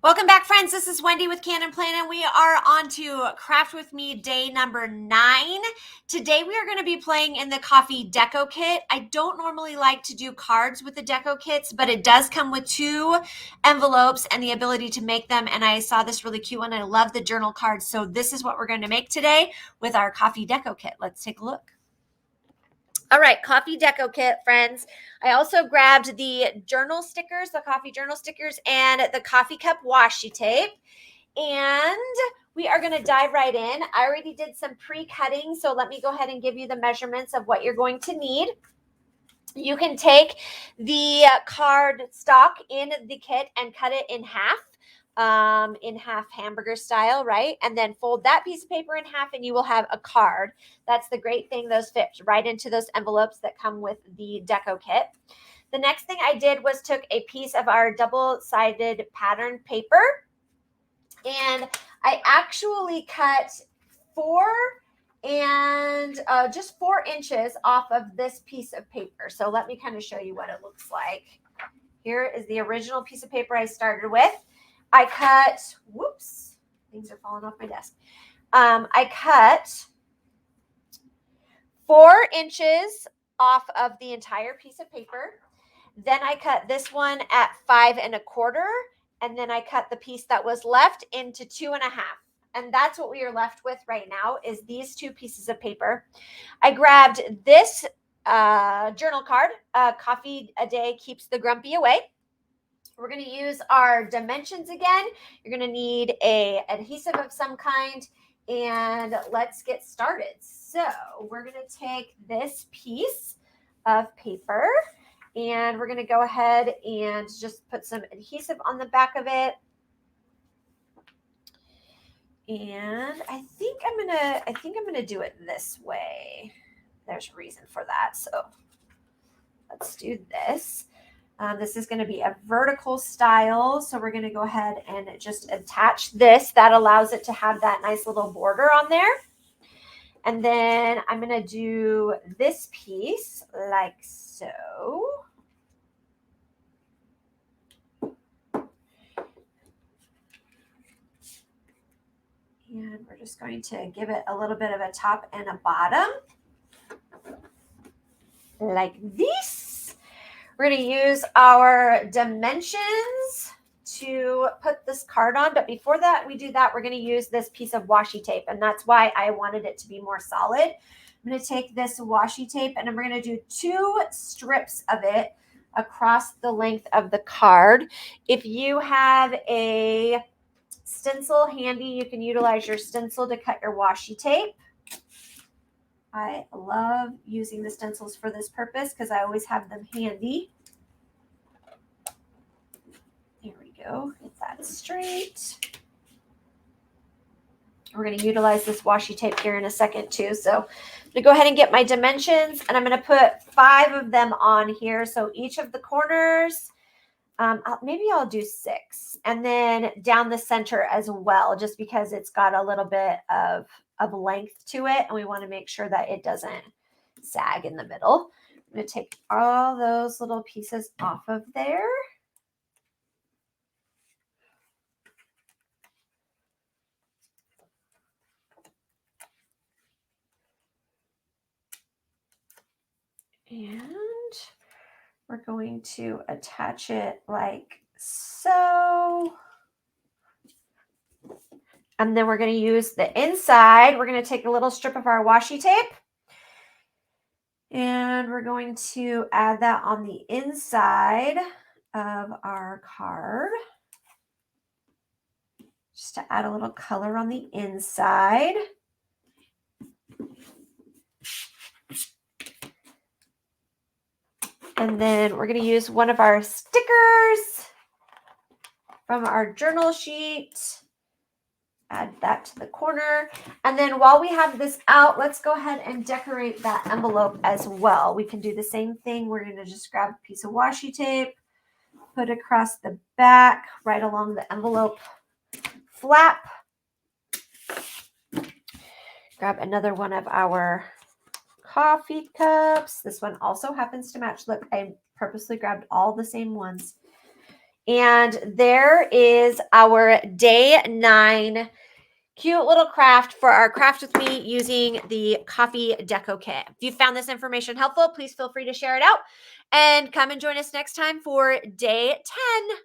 Welcome back, friends. This is Wendy with Cannin, Plannin. We are on to Craft With Me day number 9. Today we are going to be playing in the coffee deco kit. I don't normally like to do cards with the deco kits, but it does come with 2 envelopes and the ability to make them. And I saw this really cute one. I love the journal cards. So this is what we're going to make today with our coffee deco kit. Let's take a look. All right, coffee deco kit, friends. I also grabbed the journal stickers, the coffee journal stickers, and the coffee cup washi tape. And we are going to dive right in. I already did some pre-cutting, so let me go ahead and give you the measurements of what you're going to need. You can take the card stock in the kit and cut it in half hamburger style, right? And then fold that piece of paper in half and you will have a card. That's the great thing. Those fit right into those envelopes that come with the deco kit. The next thing I did was took a piece of our double-sided pattern paper and I actually cut 4 inches off of this piece of paper. So let me kind of show you what it looks like. Here is the original piece of paper I started with. I cut, whoops, things are falling off my desk. I cut 4 inches off of the entire piece of paper. Then I cut this one at 5 1/4. And then I cut the piece that was left into 2 1/2. And that's what we are left with right now is these 2 pieces of paper. I grabbed this journal card, coffee a day keeps the grumpy away. We're going to use our dimensions again. You're going to need a adhesive of some kind, and let's get started. So we're going to take this piece of paper and we're going to go ahead and just put some adhesive on the back of it. And I think I'm gonna do it this way. There's a reason for that. So let's do this. This is going to be a vertical style. So we're going to go ahead and just attach this. That allows it to have that nice little border on there. And then I'm going to do this piece like so. And we're just going to give it a little bit of a top and a bottom. Like this. We're going to use our dimensions to put this card on. But before that, we do that, we're going to use this piece of washi tape. And that's why I wanted it to be more solid. I'm going to take this washi tape and we're going to do 2 strips of it across the length of the card. If you have a stencil handy, you can utilize your stencil to cut your washi tape. I love using the stencils for this purpose because I always have them handy. There we go. Get that straight. We're going to utilize this washi tape here in a second too. So I'm going to go ahead and get my dimensions and I'm going to put 5 of them on here. So each of the corners, maybe I'll do 6 and then down the center as well, just because it's got a little bit of length to it. And we want to make sure that it doesn't sag in the middle. I'm going to take all those little pieces off of there. And we're going to attach it like so. And then we're going to use the inside. We're going to take a little strip of our washi tape. And we're going to add that on the inside of our card. Just to add a little color on the inside. And then we're going to use one of our stickers from our journal sheet. Add that to the corner. And then while we have this out, let's go ahead and decorate that envelope as well. We can do the same thing. We're going to just grab a piece of washi tape, put across the back, right along the envelope flap. Grab another one of our coffee cups. This one also happens to match. Look, I purposely grabbed all the same ones. And there is our day 9 cute little craft for our craft with me using the coffee deco kit. If you found this information helpful, please feel free to share it out and come and join us next time for day 10.